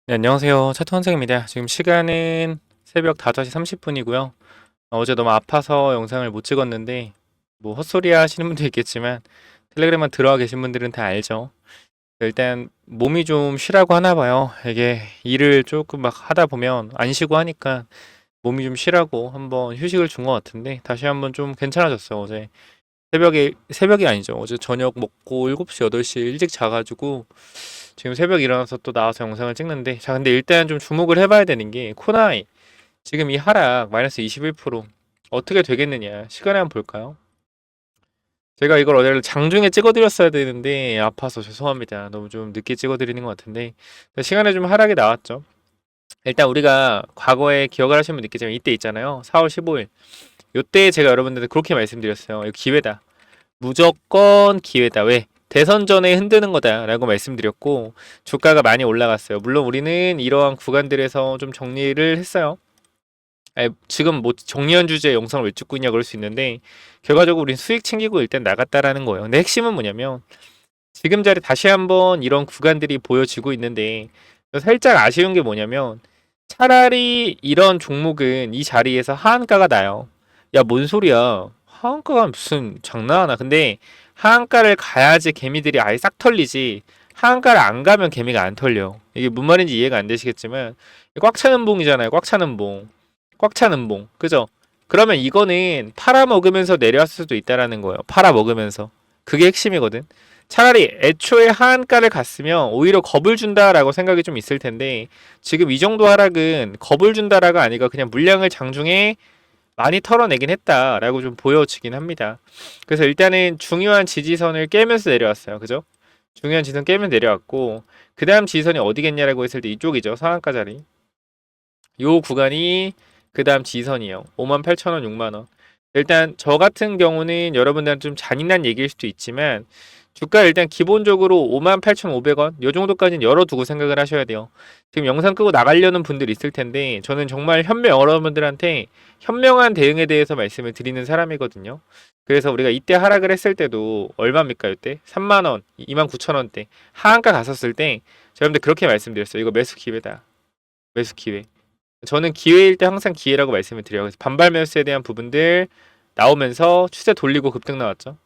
네, 안녕하세요. 차트 선생입니다. 지금 시간은 새벽 5시 30분이고요. 어제 너무 아파서 영상을 못 찍었는데, 뭐 헛소리 하시는 분도 있겠지만, 텔레그램만 들어와 계신 분들은 다 알죠. 일단 몸이 좀 쉬라고 하나 봐요. 이게 일을 조금 막 하다 보면 안 쉬고 하니까 몸이 좀 쉬라고 한번 휴식을 준 것 같은데, 다시 한번 좀 괜찮아졌어요. 어제 새벽이 아니죠. 어제 저녁 먹고 7시, 8시 일찍 자가지고, 지금 새벽 일어나서 또 나와서 영상을 찍는데, 자, 근데 일단 좀 주목을 해봐야 되는 게 코나이 지금 이 하락 마이너스 21% 어떻게 되겠느냐 시간에 한번 볼까요? 제가 이걸 어제 장중에 찍어드렸어야 되는데 아파서 죄송합니다. 너무 좀 늦게 찍어드리는 것 같은데 시간에 좀 하락이 나왔죠. 일단 우리가 과거에 기억을 하시면 느끼지만 이때 있잖아요. 4월 15일 요때 제가 여러분들한테 그렇게 말씀드렸어요. 이거 기회다. 무조건 기회다. 왜? 대선 전에 흔드는 거다라고 말씀드렸고 주가가 많이 올라갔어요. 물론 우리는 이러한 구간들에서 좀 정리를 했어요. 아니, 지금 뭐 정리한 주제 영상을 왜 찍고 있냐 그럴 수 있는데 결과적으로 우린 수익 챙기고 일단 나갔다라는 거예요. 근데 핵심은 뭐냐면 지금 자리 다시 한번 이런 구간들이 보여지고 있는데 살짝 아쉬운 게 뭐냐면 차라리 이런 종목은 이 자리에서 하한가가 나요. 야, 뭔 소리야? 하한가가 무슨 장난하나? 근데 하한가를 가야지 개미들이 아예 싹 털리지. 하한가를 안 가면 개미가 안 털려. 이게 무슨 말인지 이해가 안 되시겠지만 꽉 차는 봉이잖아요. 꽉 차는 봉. 꽉 차는 봉. 그죠? 그러면 이거는 팔아먹으면서 내려왔을 수도 있다라는 거예요. 팔아먹으면서. 그게 핵심이거든. 차라리 애초에 하한가를 갔으면 오히려 겁을 준다라고 생각이 좀 있을 텐데 지금 이 정도 하락은 겁을 준다라가 아니라 그냥 물량을 장중에 많이 털어내긴 했다라고 좀 보여지긴 합니다. 그래서 일단은 중요한 지지선을 깨면서 내려왔어요. 그죠? 중요한 지지선 깨면 내려왔고 그 다음 지지선이 어디겠냐라고 했을 때 이쪽이죠. 상한가 자리. 요 구간이 그 다음 지지선이에요. 58,000원, 6만원. 일단 저 같은 경우는 여러분들한테 좀 잔인한 얘기일 수도 있지만 주가 일단 기본적으로 58,500원 요 정도까지는 열어두고 생각을 하셔야 돼요. 지금 영상 끄고 나가려는 분들 있을 텐데 저는 정말 여러분들한테 현명한 대응에 대해서 말씀을 드리는 사람이거든요. 그래서 우리가 이때 하락을 했을 때도 얼마입니까? 이때 3만원, 29,000원대 하한가 갔었을 때 여러분들 그렇게 말씀드렸어요. 이거 매수 기회다. 매수 기회. 저는 기회일 때 항상 기회라고 말씀을 드려요. 그래서 반발 매수에 대한 부분들 나오면서 추세 돌리고 급등 나왔죠.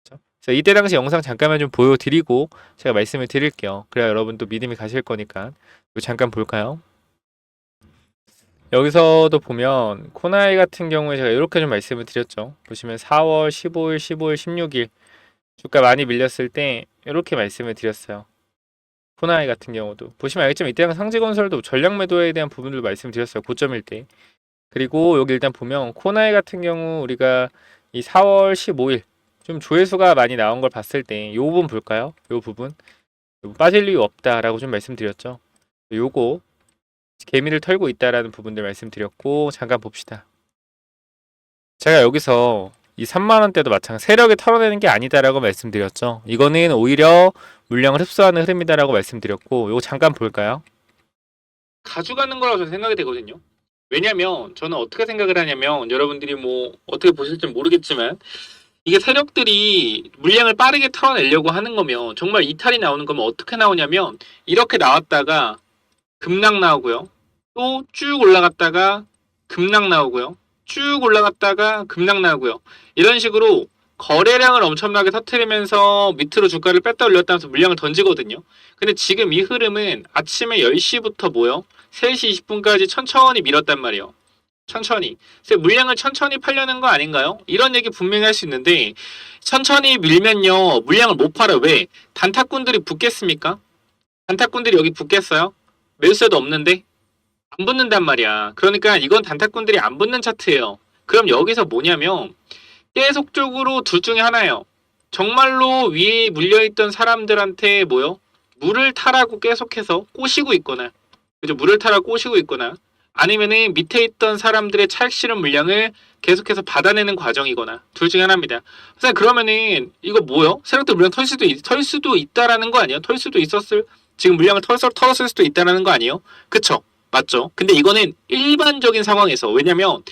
그렇죠? 그래서 이때 당시 영상 잠깐만 좀 보여드리고 제가 말씀을 드릴게요. 그래야 여러분도 믿음이 가실 거니까. 이거 잠깐 볼까요? 여기서도 보면 코나이 같은 경우에 제가 이렇게 좀 말씀을 드렸죠. 보시면 4월 15일, 15일, 16일 주가 많이 밀렸을 때 이렇게 말씀을 드렸어요. 코나이 같은 경우도 보시면 알겠지만 이때랑 상지건설도 전략 매도에 대한 부분도 말씀드렸어요. 고점일 때. 그리고 여기 일단 보면 코나이 같은 경우 우리가 이 4월 15일 좀 조회수가 많이 나온 걸 봤을 때 요 부분 볼까요? 요 부분 빠질 이유 없다라고 좀 말씀드렸죠. 요거 개미를 털고 있다라는 부분들 말씀드렸고 잠깐 봅시다. 제가 여기서 이 3만 원대도 마찬가지 세력이 털어내는 게 아니다라고 말씀드렸죠. 이거는 오히려 물량을 흡수하는 흐름이다라고 말씀드렸고 요거 잠깐 볼까요? 가져가는 거라고 저는 생각이 되거든요. 왜냐면 저는 어떻게 생각을 하냐면 여러분들이 뭐 어떻게 보실지 모르겠지만 이게 세력들이 물량을 빠르게 털어내려고 하는 거면 정말 이탈이 나오는 거면 어떻게 나오냐면 이렇게 나왔다가 급락 나오고요. 또 쭉 올라갔다가 급락 나오고요. 쭉 올라갔다가 급락 나오고요. 이런 식으로 거래량을 엄청나게 터트리면서 밑으로 주가를 뺐다 올렸다 하면서 물량을 던지거든요. 근데 지금 이 흐름은 아침에 10시부터 뭐요? 3시 20분까지 천천히 밀었단 말이에요. 천천히. 그래서 물량을 천천히 팔려는 거 아닌가요? 이런 얘기 분명히 할 수 있는데 천천히 밀면요. 물량을 못 팔아요. 왜? 단타꾼들이 붙겠습니까? 단타꾼들이 여기 붙겠어요? 매수세도 없는데? 안 붙는단 말이야. 그러니까 이건 단타꾼들이 안 붙는 차트예요. 그럼 여기서 뭐냐면 계속적으로 둘 중에 하나예요. 정말로 위에 물려있던 사람들한테 뭐요? 물을 타라고 계속해서 꼬시고 있거나 그죠? 물을 타라고 꼬시고 있거나 아니면은 밑에 있던 사람들의 차익 실현 물량을 계속해서 받아내는 과정이거나 둘 중에 하나입니다. 선생님 그러면은 이거 뭐요? 세력들 물량 털 수도 있다라는 거 아니에요? 털 수도 있었을 지금 물량을 털었을 수도 있다라는 거 아니에요? 그쵸? 맞죠? 근데 이거는 일반적인 상황에서 왜냐면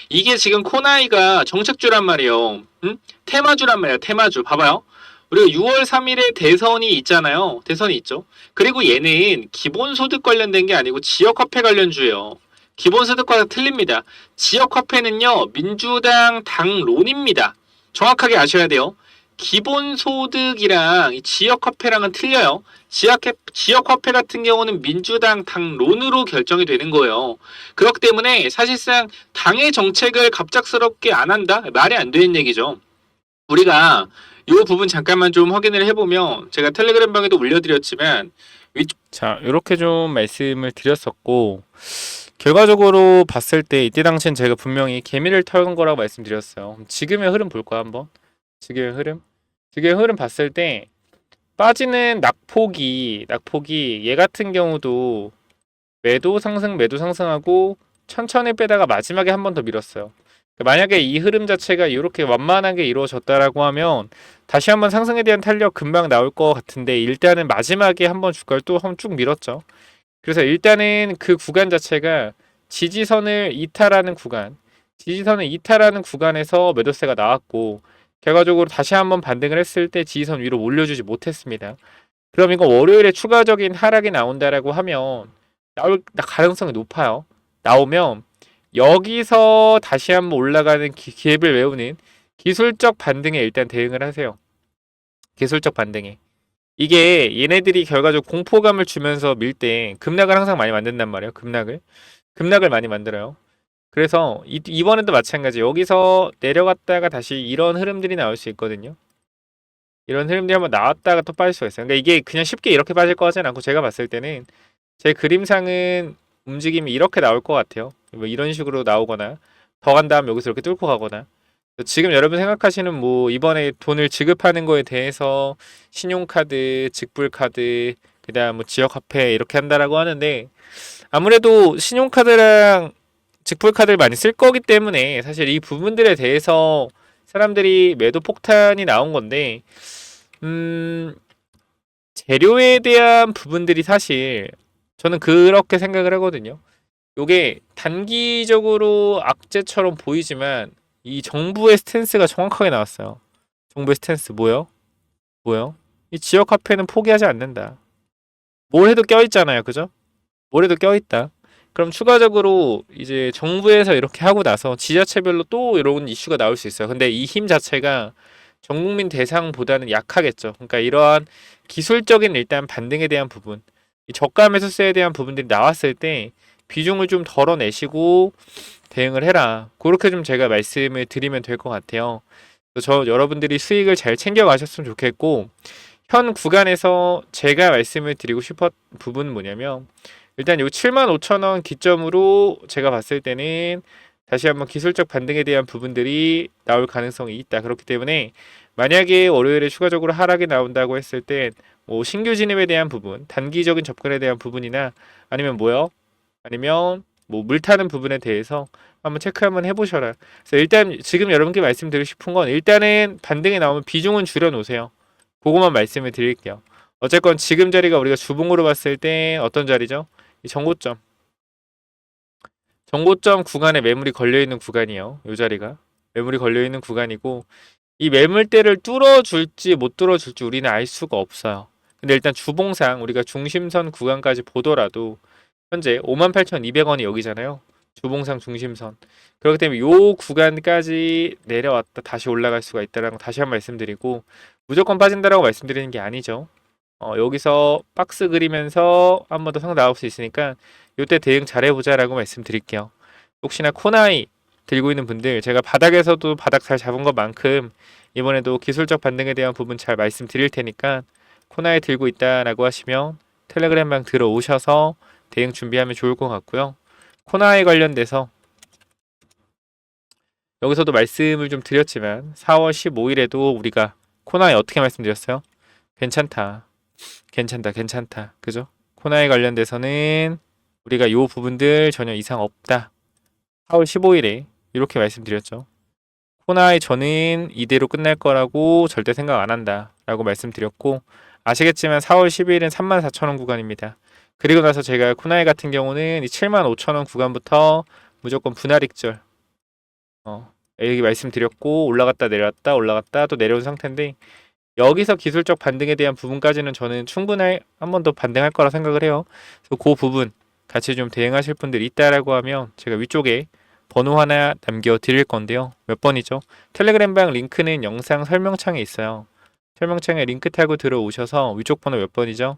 이게 지금 코나이가 정책주란 말이에요. 응? 테마주란 말이에요. 테마주. 봐봐요. 우리가 6월 3일에 대선이 있잖아요. 대선이 있죠. 그리고 얘는 기본소득 관련된 게 아니고 지역화폐 관련주예요. 기본소득과 틀립니다. 지역화폐는요, 민주당 당론입니다. 정확하게 아셔야 돼요. 기본소득이랑 지역화폐랑은 틀려요. 지역화폐 같은 경우는 민주당 당론으로 결정이 되는 거예요. 그렇기 때문에 사실상 당의 정책을 갑작스럽게 안 한다? 말이 안 되는 얘기죠. 우리가 이 부분 잠깐만 좀 확인을 해보면 제가 텔레그램 방에도 올려드렸지만 자 이렇게 좀 말씀을 드렸었고 결과적으로 봤을 때 이때 당시엔 제가 분명히 개미를 털은 거라고 말씀드렸어요. 지금의 흐름 볼까 한번? 지금의 흐름 봤을 때 빠지는 낙폭이 얘 같은 경우도 매도 상승하고 천천히 빼다가 마지막에 한 번 더 밀었어요. 만약에 이 흐름 자체가 이렇게 완만하게 이루어졌다라고 하면 다시 한번 상승에 대한 탄력 금방 나올 것 같은데 일단은 마지막에 한번 주가를 또 한번 쭉 밀었죠. 그래서 일단은 그 구간 자체가 지지선을 이탈하는 구간에서 매도세가 나왔고 결과적으로 다시 한번 반등을 했을 때 지지선 위로 올려주지 못했습니다. 그럼 이거 월요일에 추가적인 하락이 나온다라고 하면 나올 가능성이 높아요. 나오면 여기서 다시 한번 올라가는 갭을 외우는 기술적 반등에 일단 대응을 하세요. 기술적 반등에. 이게 얘네들이 결과적으로 공포감을 주면서 밀 때 급락을 항상 많이 만든단 말이에요. 급락을 많이 만들어요. 그래서 이번에도 마찬가지. 여기서 내려갔다가 다시 이런 흐름들이 나올 수 있거든요. 이런 흐름들이 한번 나왔다가 또 빠질 수가 있어요. 그러니까 이게 그냥 쉽게 이렇게 빠질 것 같지는 않고 제가 봤을 때는 제 그림상은 움직임이 이렇게 나올 것 같아요. 뭐 이런 식으로 나오거나 더 간 다음 여기서 이렇게 뚫고 가거나 지금 여러분 생각하시는 뭐 이번에 돈을 지급하는 거에 대해서 신용카드, 직불카드, 그다음 뭐 지역화폐 이렇게 한다라고 하는데 아무래도 신용카드랑 직불카드를 많이 쓸 거기 때문에 사실 이 부분들에 대해서 사람들이 매도 폭탄이 나온 건데 재료에 대한 부분들이 사실 저는 그렇게 생각을 하거든요. 요게 단기적으로 악재처럼 보이지만 이 정부의 스탠스가 정확하게 나왔어요. 정부의 스탠스 뭐요? 이 지역 화폐는 포기하지 않는다. 뭘 해도 껴있잖아요. 그죠? 뭘 해도 껴있다. 그럼 추가적으로 이제 정부에서 이렇게 하고 나서 지자체별로 또 이런 이슈가 나올 수 있어요. 근데 이 힘 자체가 전국민 대상보다는 약하겠죠. 그러니까 이러한 기술적인 일단 반등에 대한 부분, 이 저가 매수세에 대한 부분들이 나왔을 때 비중을 좀 덜어내시고 대응을 해라. 그렇게 좀 제가 말씀을 드리면 될 것 같아요. 저 여러분들이 수익을 잘 챙겨 가셨으면 좋겠고 현 구간에서 제가 말씀을 드리고 싶은 부분은 뭐냐면 일단 요 75,000원 기점으로 제가 봤을 때는 다시 한번 기술적 반등에 대한 부분들이 나올 가능성이 있다. 그렇기 때문에 만약에 월요일에 추가적으로 하락이 나온다고 했을 때 뭐 신규 진입에 대한 부분, 단기적인 접근에 대한 부분이나 아니면 아니면 뭐 물 타는 부분에 대해서 한번 체크 한번 해보셔라. 그래서 일단 지금 여러분께 말씀드리고 싶은 건 일단은 반등이 나오면 비중은 줄여 놓으세요. 그거만 말씀을 드릴게요. 어쨌건 지금 자리가 우리가 주봉으로 봤을 때 어떤 자리죠? 이 정고점 구간에 매물이 걸려있는 구간이에요. 이 자리가 매물이 걸려있는 구간이고 이 매물대를 뚫어줄지 못 뚫어줄지 우리는 알 수가 없어요. 근데 일단 주봉상 우리가 중심선 구간까지 보더라도 현재 58,200원이 여기잖아요. 주봉상 중심선. 그렇기 때문에 이 구간까지 내려왔다 다시 올라갈 수가 있다는 거 다시 한 번 말씀드리고 무조건 빠진다라고 말씀드리는 게 아니죠. 여기서 박스 그리면서 한 번 더 상 나올 수 있으니까 이때 대응 잘해보자라고 말씀드릴게요. 혹시나 코나이 들고 있는 분들 제가 바닥에서도 바닥 잘 잡은 것만큼 이번에도 기술적 반등에 대한 부분 잘 말씀드릴 테니까 코나이 들고 있다라고 하시면 텔레그램방 들어오셔서 대응 준비하면 좋을 것 같고요. 코나이 관련돼서 여기서도 말씀을 좀 드렸지만 4월 15일에도 우리가 코나이 어떻게 말씀드렸어요? 괜찮다. 그죠? 코나이 관련돼서는 우리가 요 부분들 전혀 이상 없다. 4월 15일에 이렇게 말씀드렸죠. 코나이 저는 이대로 끝날 거라고 절대 생각 안 한다 라고 말씀드렸고 아시겠지만 4월 12일은 34,000원 구간입니다. 그리고 나서 제가 코나이 같은 경우는 이 75,000원 구간부터 무조건 분할 익절 여기 말씀드렸고 올라갔다 내려왔다 올라갔다 또 내려온 상태인데 여기서 기술적 반등에 대한 부분까지는 저는 충분히 한 번 더 반등할 거라 생각을 해요. 그래서 그 부분 같이 좀 대응하실 분들이 있다라고 하면 제가 위쪽에 번호 하나 남겨 드릴 건데요. 몇 번이죠? 텔레그램방 링크는 영상 설명창에 있어요. 설명창에 링크 타고 들어오셔서 위쪽 번호 몇 번이죠?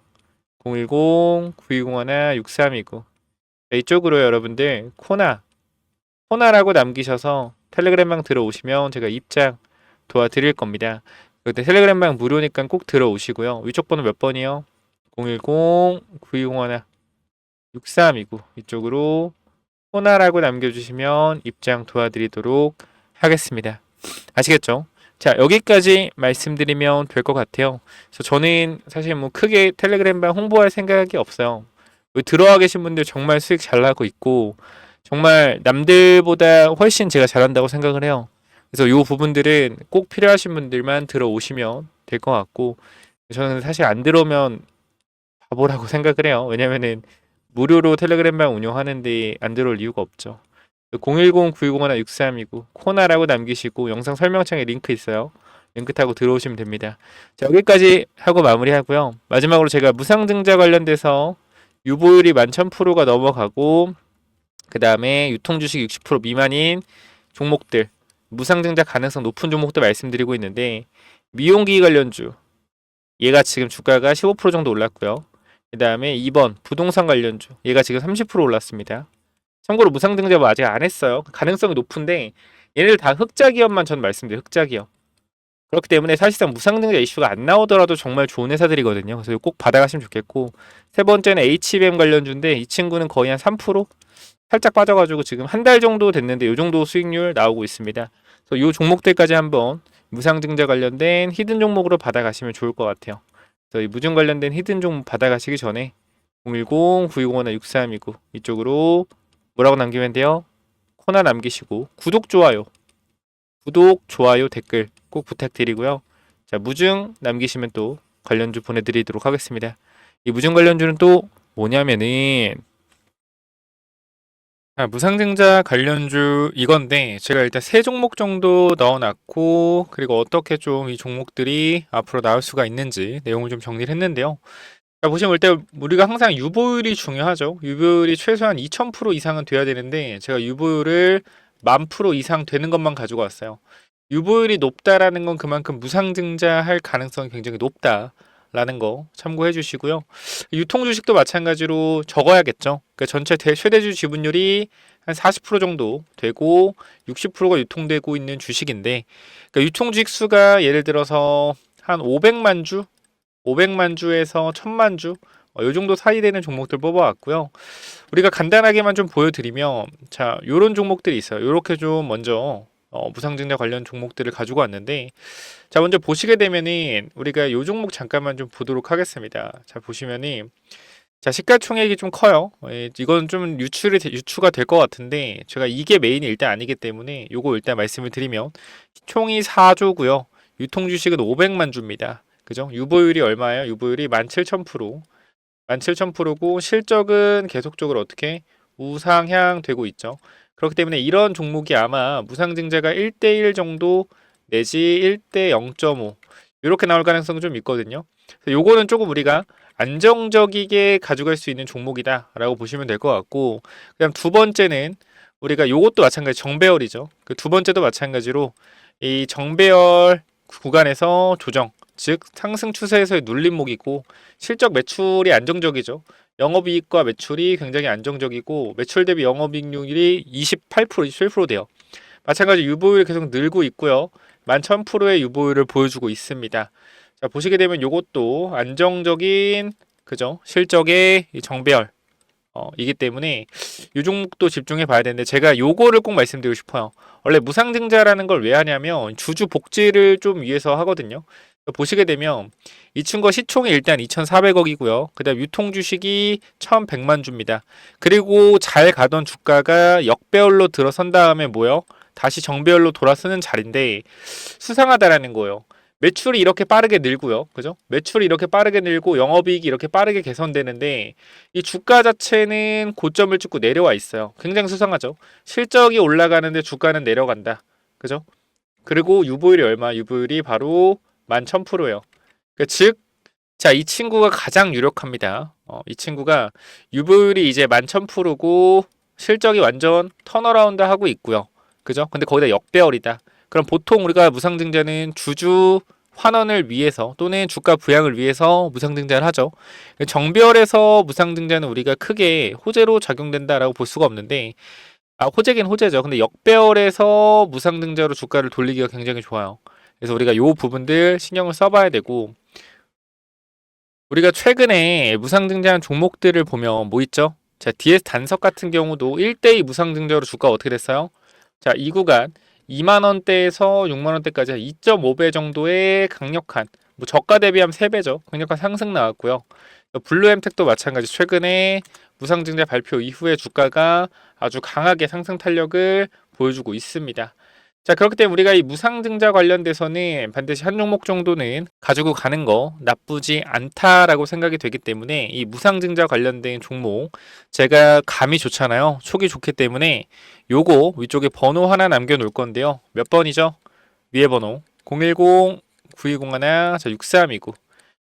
010-9201-6329. 이쪽으로 여러분들 코나라고 남기셔서 텔레그램방 들어오시면 제가 입장 도와드릴 겁니다. 그때 텔레그램방 무료니까 꼭 들어오시고요. 위쪽 번호 몇 번이요? 010-9201-6329. 이쪽으로 코나라고 남겨주시면 입장 도와드리도록 하겠습니다. 아시겠죠? 자, 여기까지 말씀드리면 될 것 같아요. 그래서 저는 사실 뭐 크게 텔레그램방 홍보할 생각이 없어요. 들어와 계신 분들 정말 수익 잘 나고 있고 정말 남들보다 훨씬 제가 잘한다고 생각을 해요. 그래서 이 부분들은 꼭 필요하신 분들만 들어오시면 될 것 같고 저는 사실 안 들어오면 바보라고 생각을 해요. 왜냐면은 무료로 텔레그램방 운영하는데 안 들어올 이유가 없죠. 010-9201-6329 코나라고 남기시고 영상 설명창에 링크 있어요. 링크 타고 들어오시면 됩니다. 자, 여기까지 하고 마무리하고요. 마지막으로 제가 무상증자 관련돼서 유보율이 11,000%가 넘어가고 그 다음에 유통주식 60% 미만인 종목들 무상증자 가능성 높은 종목들 말씀드리고 있는데 미용기기 관련주 얘가 지금 주가가 15% 정도 올랐고요. 그 다음에 2번 부동산 관련주 얘가 지금 30% 올랐습니다. 참고로 무상증자 뭐 아직 안 했어요. 가능성이 높은데 얘네들 다 흑자 기업만 전 말씀드려요. 흑자 기업. 그렇기 때문에 사실상 무상증자 이슈가 안 나오더라도 정말 좋은 회사들이거든요. 그래서 꼭 받아가시면 좋겠고 세 번째는 HBM 관련주인데 이 친구는 거의 한 3% 살짝 빠져가지고 지금 한 달 정도 됐는데 이 정도 수익률 나오고 있습니다. 그래서 이 종목들까지 한번 무상증자 관련된 히든 종목으로 받아가시면 좋을 것 같아요. 그래서 이 무증 관련된 히든 종목 받아가시기 전에 010-9201-6329 이쪽으로 뭐라고 남기면 돼요? 코나 남기시고 구독, 좋아요, 댓글 꼭 부탁드리고요. 자, 무증 남기시면 또 관련주 보내드리도록 하겠습니다. 이 무증 관련주는 또 뭐냐면은 무상증자 관련주 이건데 제가 일단 세 종목 정도 넣어놨고 그리고 어떻게 좀 이 종목들이 앞으로 나올 수가 있는지 내용을 좀 정리를 했는데요. 자, 보시면 일단 우리가 항상 유보율이 중요하죠. 유보율이 최소한 2000% 이상은 돼야 되는데 제가 유보율을 10,000% 이상 되는 것만 가지고 왔어요. 유보율이 높다라는 건 그만큼 무상증자할 가능성이 굉장히 높다라는 거 참고해 주시고요. 유통주식도 마찬가지로 적어야겠죠. 그러니까 전체 최대주 지분율이 한 40% 정도 되고 60%가 유통되고 있는 주식인데 그러니까 유통주식 수가 예를 들어서 한 500만 주 500만 주에서 1000만 주, 요 정도 사이 되는 종목들 뽑아왔고요. 우리가 간단하게만 좀 보여드리면, 자, 요런 종목들이 있어요. 요렇게 좀 먼저 무상증자 관련 종목들을 가지고 왔는데, 자, 먼저 보시게 되면은 우리가 요 종목 잠깐만 좀 보도록 하겠습니다. 자, 보시면은 자, 시가총액이 좀 커요. 이건 좀 유추가 될 것 같은데 제가 이게 메인이 일단 아니기 때문에 요거 일단 말씀을 드리면 총이 4조고요. 유통주식은 500만 주입니다. 그죠? 유보율이 얼마예요? 유보율이 17,000%. 17,000%고 실적은 계속적으로 어떻게 우상향 되고 있죠. 그렇기 때문에 이런 종목이 아마 무상증자가 1대1 정도 내지 1대 0.5 이렇게 나올 가능성이 좀 있거든요. 요거는 조금 우리가 안정적이게 가져갈 수 있는 종목이다라고 보시면 될 것 같고 그다음 두 번째는 우리가 요것도 마찬가지 정배열이죠. 그 두 번째도 마찬가지로 이 정배열 구간에서 조정 즉 상승 추세에서의 눌림목이고 실적 매출이 안정적이죠. 영업이익과 매출이 굉장히 안정적이고 매출 대비 영업이익률이 28%, 27% 돼요. 마찬가지 유보율이 계속 늘고 있고요. 11,000%의 유보율을 보여주고 있습니다. 자, 보시게 되면 이것도 안정적인 그죠? 실적의 정배열 이기 때문에 이 종목도 집중해 봐야 되는데 제가 요거를 꼭 말씀드리고 싶어요. 원래 무상증자라는 걸 왜 하냐면 주주 복지를 좀 위해서 하거든요. 보시게 되면 이 친구가 시총이 일단 2,400억이고요. 그 다음 유통주식이 1,100만 주입니다. 그리고 잘 가던 주가가 역배열로 들어선 다음에 뭐요? 다시 정배열로 돌아서는 자리인데 수상하다라는 거예요. 매출이 이렇게 빠르게 늘고요. 그죠? 매출이 이렇게 빠르게 늘고 영업이익이 이렇게 빠르게 개선되는데 이 주가 자체는 고점을 찍고 내려와 있어요. 굉장히 수상하죠. 실적이 올라가는데 주가는 내려간다. 그죠? 그리고 유보율이 얼마? 유보율이 바로 11,000%예요. 즉, 자, 이 친구가 가장 유력합니다. 이 친구가 유불이 이제 11,000%고 실적이 완전 턴어라운드 하고 있고요. 그죠? 근데 거기다 역배열이다. 그럼 보통 우리가 무상증자는 주주 환원을 위해서 또는 주가 부양을 위해서 무상증자를 하죠. 정배열에서 무상증자는 우리가 크게 호재로 작용된다라고 볼 수가 없는데, 호재긴 호재죠. 근데 역배열에서 무상증자로 주가를 돌리기가 굉장히 좋아요. 그래서 우리가 요 부분들 신경을 써봐야 되고, 우리가 최근에 무상증자한 종목들을 보면 뭐 있죠? 자, DS 단석 같은 경우도 1대2 무상증자로 주가가 어떻게 됐어요? 자, 이 구간 2만원대에서 6만원대까지 2.5배 정도의 강력한, 뭐 저가 대비하면 3배죠. 강력한 상승 나왔고요. 블루엠텍도 마찬가지 최근에 무상증자 발표 이후에 주가가 아주 강하게 상승 탄력을 보여주고 있습니다. 자, 그렇기 때문에 우리가 이 무상증자 관련돼서는 반드시 한 종목 정도는 가지고 가는 거 나쁘지 않다라고 생각이 되기 때문에 이 무상증자 관련된 종목 제가 감이 좋잖아요. 촉이 좋기 때문에 요거 위쪽에 번호 하나 남겨 놓을 건데요. 몇 번이죠? 위에 번호 010-9201-6329.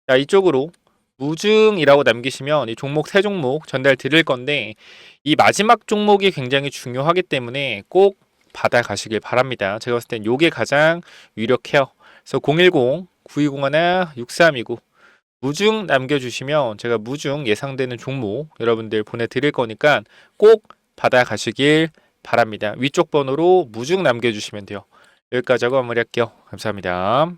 자, 이쪽으로 무증이라고 남기시면 이 종목 세 종목 전달 드릴 건데, 이 마지막 종목이 굉장히 중요하기 때문에 꼭 받아가시길 바랍니다. 제가 봤을 땐 요게 가장 유력해요. 그래서 010-9201-6329 무증 남겨주시면 제가 무증 예상되는 종목 여러분들 보내드릴 거니까 꼭 받아가시길 바랍니다. 위쪽 번호로 무증 남겨주시면 돼요. 여기까지 하고 마무리할게요. 감사합니다.